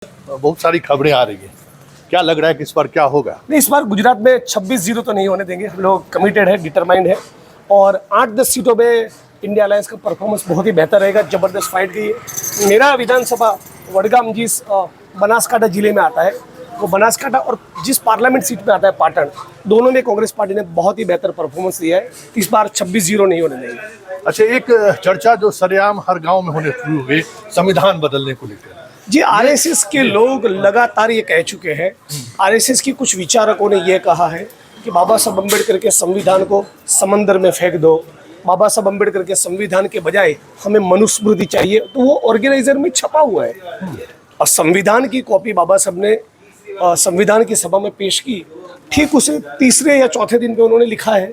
बहुत सारी खबरें आ रही हैं, क्या लग रहा है कि इस बार क्या होगा? नहीं, इस बार गुजरात में 26-0 तो नहीं होने देंगे। हम लोग कमिटेड है, डिटरमाइंड है और 8-10 सीटों पे इंडिया अलायंस का परफॉर्मेंस बहुत ही बेहतर रहेगा। जबरदस्त फाइट की है। मेरा विधानसभा वडगाम जिस बनासकांठा जिले में आता है, वो बनासकांठा और जिस पार्लियामेंट सीट में आता है पाटन, दोनों में कांग्रेस पार्टी ने बहुत ही बेहतर परफॉर्मेंस दिया है। इस बार 26-0 नहीं होने देंगे। अच्छा, एक चर्चा जो सरेआम हर गांव में होने शुरू हुई, संविधान बदलने को लेकर। जी, आरएसएस के लोग लगातार ये कह चुके हैं। आरएसएस की कुछ विचारकों ने ये कहा है कि बाबा साहब अम्बेडकर के संविधान को समंदर में फेंक दो, बाबा साहब अम्बेडकर के संविधान के बजाय हमें मनुस्मृति चाहिए। तो वो ऑर्गेनाइजर में छपा हुआ है और संविधान की कॉपी बाबा साहब ने संविधान की सभा में पेश की। ठीक उसे तीसरे या चौथे दिन पे उन्होंने लिखा है।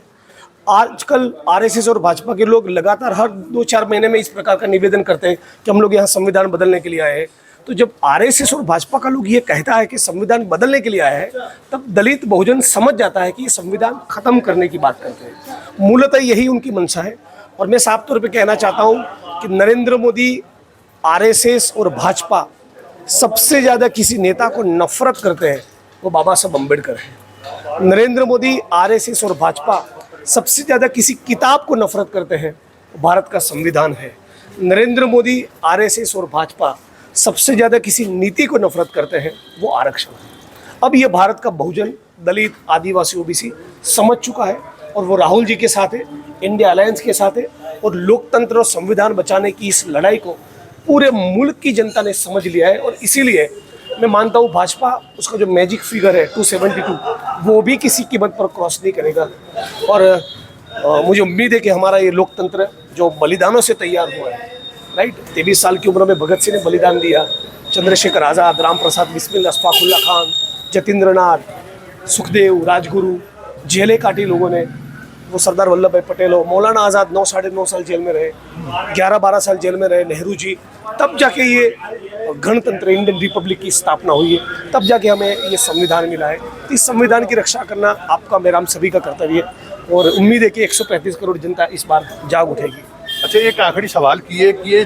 आजकल आरएसएस और भाजपा के लोग लगातार हर 2-4 महीने में इस प्रकार का निवेदन करते हैं कि हम लोग यहाँ संविधान बदलने के लिए आए हैं। तो जब आरएसएस और भाजपा का लोग ये कहता है कि संविधान बदलने के लिए आया है, तब दलित बहुजन समझ जाता है कि ये संविधान खत्म करने की बात करते हैं। मूलतः यही उनकी मंशा है। और मैं साफ तौर पे कहना चाहता हूँ कि नरेंद्र मोदी, आरएसएस और भाजपा सबसे ज़्यादा किसी नेता को नफरत करते हैं, वो बाबा साहब अम्बेडकर है। नरेंद्र मोदी, आरएसएस और भाजपा सबसे ज़्यादा किसी किताब को नफरत करते हैं, वो भारत का संविधान है। नरेंद्र मोदी, आरएसएस और भाजपा सबसे ज़्यादा किसी नीति को नफरत करते हैं, वो आरक्षण है। अब ये भारत का बहुजन, दलित, आदिवासी, ओबीसी समझ चुका है और वो राहुल जी के साथ है, इंडिया अलायंस के साथ है और लोकतंत्र और संविधान बचाने की इस लड़ाई को पूरे मुल्क की जनता ने समझ लिया है। और इसीलिए मैं मानता हूँ भाजपा, उसका जो मैजिक फिगर है 272, वो भी किसी कीमत पर क्रॉस नहीं करेगा। और मुझे उम्मीद है कि हमारा ये लोकतंत्र जो बलिदानों से तैयार हुआ है, राइट, 23 साल की उम्र में भगत सिंह ने बलिदान दिया, चंद्रशेखर आज़ाद, राम प्रसाद बिस्मिल, अशफाकुल्ला खान, जतेंद्र नाथ, सुखदेव, राजगुरु, जेलें काटी लोगों ने, वो सरदार वल्लभ भाई पटेल हो, मौलाना आज़ाद 9-9.5 साल जेल में रहे, 11-12 साल जेल में रहे, नेहरू जी, तब जाके ये गणतंत्र, इंडियन रिपब्लिक की स्थापना हुई है, तब जाके हमें ये संविधान मिला है। इस संविधान की रक्षा करना आपका, मेरा, हम सभी का कर्तव्य है और उम्मीद है कि 135 करोड़ जनता इस बार जाग उठेगी। अच्छा, एक आखिरी सवाल कि ये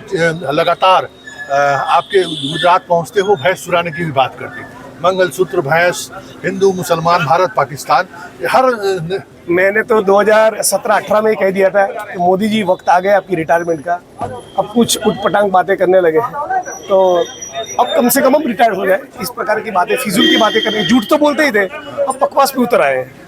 लगातार आपके गुजरात पहुंचते हो भैंस चुराने की भी बात करते हैं, मंगलसूत्र, भैंस, हिंदू, मुसलमान, भारत, पाकिस्तान, हर मैंने तो 2017-18 में ही कह दिया था कि मोदी जी वक्त आ गया आपकी रिटायरमेंट का। अब कुछ उटपटांग बातें करने लगे हैं, तो अब कम से कम हम रिटायर हो जाए। इस प्रकार की बातें, फिजूल की बातें करने, झूठ तो बोलते ही थे, अब बकवास पे उतर आए हैं।